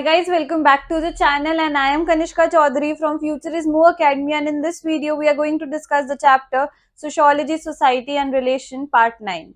guys, welcome back to the channel and I am Kanishka Chaudhary from Futurism Academy, and in this video we are going to discuss the chapter Sociology, Society and Relation Part 9.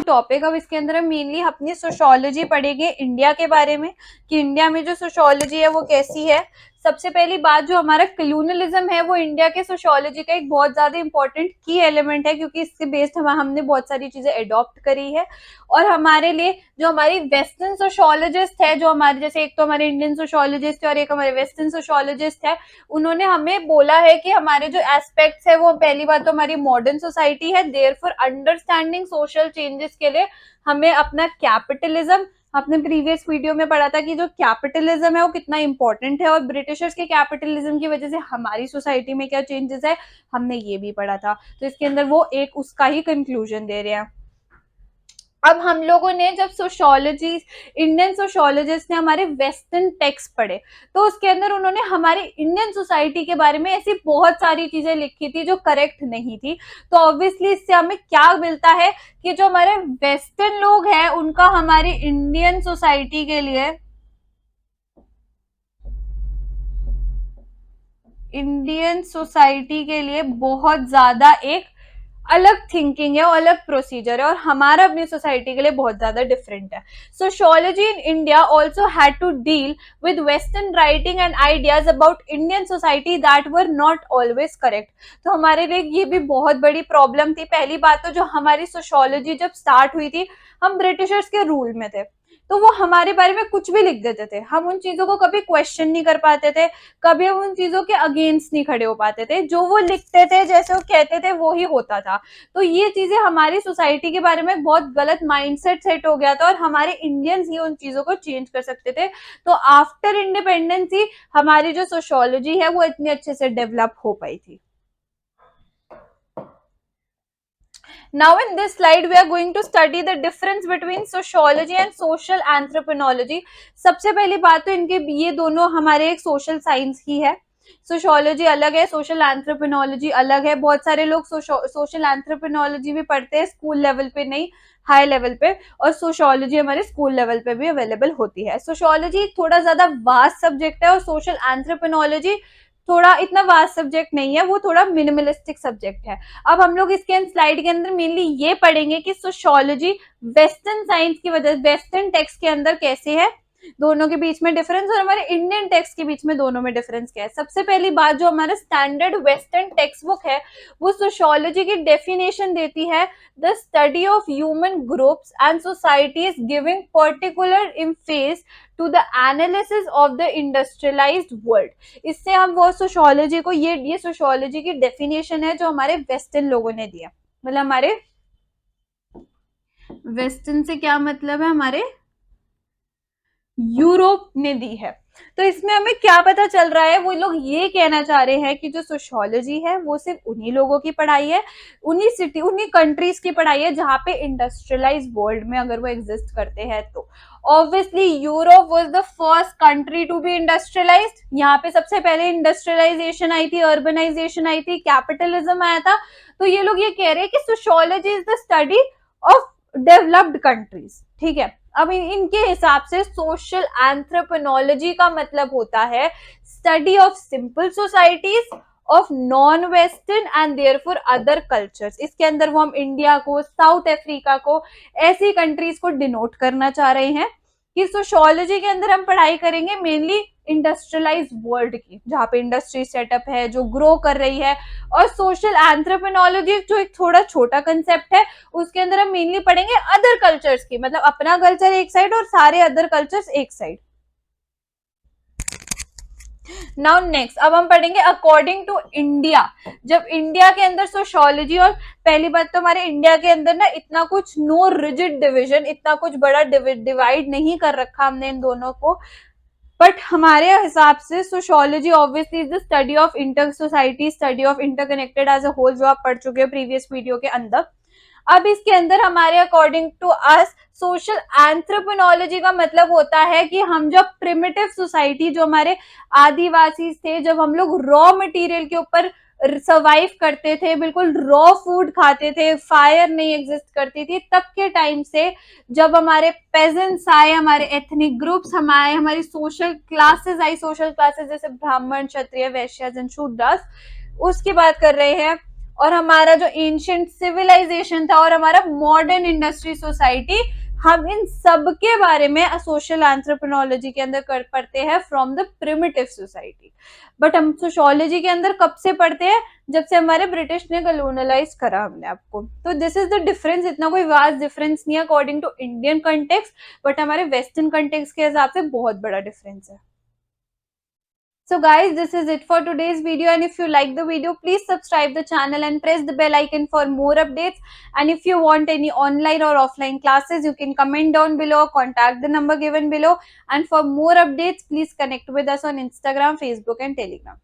Topic अब इसके अंदर हम mainly अपनी sociology पढ़ेंगे India के बारे में कि इंडिया में जो सोशोलॉजी है वो कैसी है। सबसे पहली बात, जो हमारा कॉलोनियलिज्म है वो इंडिया के सोशोलॉजी का एक बहुत ज्यादा इंपॉर्टेंट की एलिमेंट है, क्योंकि इसके बेस्ड हमने बहुत सारी चीजें अडॉप्ट करी है। और हमारे लिए जो हमारी वेस्टर्न सोशोलॉजिस्ट है, जो हमारे जैसे एक तो हमारे इंडियन सोशोलॉजिस्ट है और एक हमारे वेस्टर्न सोशोलॉजिस्ट है, उन्होंने हमें बोला है कि हमारे जो एस्पेक्ट्स है वो पहली बात तो हमारी मॉडर्न सोसाइटी है, देयरफॉर अंडरस्टैंडिंग सोशल चेंजेस के लिए हमें अपना कैपिटलिज्म, आपने प्रीवियस वीडियो में पढ़ा था कि जो कैपिटलिज्म है वो कितना इंपॉर्टेंट है और ब्रिटिशर्स के कैपिटलिज्म की वजह से हमारी सोसाइटी में क्या चेंजेस है हमने ये भी पढ़ा था। तो इसके अंदर वो एक उसका ही कंक्लूजन दे रहे हैं। अब हम लोगों ने जब सोशोलॉजी, इंडियन सोशोलॉजिस्ट ने हमारे वेस्टर्न टेक्स्ट पढ़े तो उसके अंदर उन्होंने हमारी इंडियन सोसाइटी के बारे में ऐसी बहुत सारी चीजें लिखी थी जो करेक्ट नहीं थी। तो ऑब्वियसली इससे हमें क्या मिलता है कि जो हमारे वेस्टर्न लोग हैं उनका हमारी इंडियन सोसाइटी के लिए बहुत ज्यादा एक अलग थिंकिंग है और अलग प्रोसीजर है, और हमारा अपनी सोसाइटी के लिए बहुत ज्यादा डिफरेंट है। Sociology in India also had to deal with western writing and ideas about Indian society that were not always correct. तो हमारे लिए ये भी बहुत बड़ी प्रॉब्लम थी। पहली बात तो जो हमारी सोशियोलॉजी जब स्टार्ट हुई थी, हम ब्रिटिशर्स के रूल में थे, तो वो हमारे बारे में कुछ भी लिख देते थे, हम उन चीजों को कभी क्वेश्चन नहीं कर पाते थे, कभी हम उन चीजों के अगेंस्ट नहीं खड़े हो पाते थे, जो वो लिखते थे जैसे वो कहते थे वो ही होता था। तो ये चीजें हमारी सोसाइटी के बारे में बहुत गलत माइंडसेट सेट हो गया था और हमारे इंडियंस ही उन चीजों को चेंज कर सकते थे। तो आफ्टर इंडिपेंडेंस ही हमारी जो सोशियोलॉजी है वो इतनी अच्छे से डेवलप हो पाई थी। Now in this slide we are going to study the difference between sociology and social anthropology. सबसे पहली बात तो इनके ये दोनों हमारे एक सोशल साइंस ही है। सोशियोलॉजी अलग है, सोशल एंथ्रोपोलॉजी अलग है। बहुत सारे लोग सोशल एंथ्रोपोलॉजी भी पढ़ते हैं, स्कूल लेवल पे नहीं, हाई लेवल पे, और सोशियोलॉजी हमारे स्कूल लेवल पे भी अवेलेबल होती है। सोशियोलॉजी थोड़ा ज्यादा वास्ट सब्जेक्ट है और सोशल एंथ्रोपोलॉजी थोड़ा इतना वास्ट सब्जेक्ट नहीं है, वो थोड़ा मिनिमलिस्टिक सब्जेक्ट है। अब हम लोग इसके स्लाइड के अंदर मेनली ये पढ़ेंगे कि सोशियोलॉजी वेस्टर्न साइंस की वजह, वेस्टर्न टेक्स्ट के अंदर कैसे है, दोनों के बीच में डिफरेंस, और हमारे इंडियन टेक्स्ट के बीच में दोनों में डिफरेंस क्या है। सबसे पहली बात, जो हमारा स्टैंडर्ड वेस्टर्न टेक्स्ट बुक है वो सोशियोलॉजी की डेफिनेशन देती है, the study of human groups and societies giving particular emphasis to the analysis of the industrialised world. इससे हम वो सोशियोलॉजी को, ये सोशियोलॉजी की डेफिनेशन है जो हमारे वेस्टर्न लोगों ने दिया। मतलब हमारे वेस्टर्न से क्या मतलब है, हमारे यूरोप ने दी है। तो इसमें हमें क्या पता चल रहा है, वो लोग ये कहना चाह रहे हैं कि जो सोशियोलॉजी है वो सिर्फ उन्हीं लोगों की पढ़ाई है, उन्हीं कंट्रीज की पढ़ाई है जहां पे इंडस्ट्रियलाइज वर्ल्ड में अगर वो एग्जिस्ट करते हैं। तो obviously Europe was the first country to be industrialised. यहाँ पे सबसे पहले इंडस्ट्रियलाइजेशन आई थी, अर्बनाइजेशन आई थी, कैपिटलिज्म आया था। तो ये लोग ये कह रहे हैं कि sociology is the study of developed countries. ठीक है, अब इनके हिसाब से सोशल एंथ्रोपोलॉजी का मतलब होता है study of simple societies of non western and therefore other cultures. इसके अंदर वो हम इंडिया को, साउथ अफ्रीका को, ऐसी कंट्रीज को डिनोट करना चाह रहे हैं कि सोशियोलॉजी के अंदर हम पढ़ाई करेंगे मेनली इंडस्ट्रियलाइज वर्ल्ड की, जहाँ पे इंडस्ट्री सेटअप है जो ग्रो कर रही है। और सोशल एंथ्रोपोलॉजी जो एक थोड़ा छोटा कंसेप्ट है, उसके अंदर हम मेनली पढ़ेंगे अदर कल्चर्स की, मतलब अपना कल्चर एक साइड और सारे अदर कल्चर्स एक साइड। नाउ नेक्स्ट, अब हम पढ़ेंगे अकॉर्डिंग टू इंडिया। जब इंडिया के अंदर सोशियोलॉजी, और पहली बात तो हमारे इंडिया के अंदर ना इतना कुछ नो रिजिड डिविजन, इतना कुछ बड़ा डिवाइड नहीं कर रखा हमने इन दोनों को, बट हमारे हिसाब से sociology obviously is the study of inter society, study of interconnected as a whole, जो आप पढ़ चुके हो प्रीवियस वीडियो के अंदर। अब इसके अंदर हमारे according to us social anthropology का मतलब होता है कि हम जब प्रिमिटिव सोसाइटी, जो हमारे आदिवासी थे, जब हम लोग रॉ मटेरियल के ऊपर सर्वाइव करते थे, बिल्कुल रॉ फूड खाते थे, फायर नहीं एग्जिस्ट करती थी, तब के टाइम से जब हमारे पेजेंट्स आए, हमारे एथनिक ग्रुप्स हम आए, हमारी social classes I, social classes जैसे ब्राह्मण, क्षत्रिय, वैश्य एंड शूद्रास, उसकी बात कर रहे हैं। और हमारा जो एंशियंट सिविलाइजेशन था और हमारा मॉडर्न इंडस्ट्री सोसाइटी, हम इन सब के बारे में सोशल एंथ्रोपोलॉजी के अंदर पढ़ते हैं from the primitive society. But हम सोशोलॉजी के अंदर कब से पढ़ते हैं? जब से हमारे ब्रिटिश ने कॉलोनलाइज करा हमने आपको। तो दिस इज द डिफरेंस। इतना कोई वास्ट डिफरेंस नहीं है according to Indian context, but हमारे वेस्टर्न कंटेक्स्ट के हिसाब से बहुत बड़ा डिफरेंस है। So guys, this is it for today's video, and if you like the video, please subscribe the channel and press the bell icon for more updates. And if you want any online or offline classes, you can comment down below, contact the number given below. And for more updates, please connect with us on Instagram, Facebook and Telegram.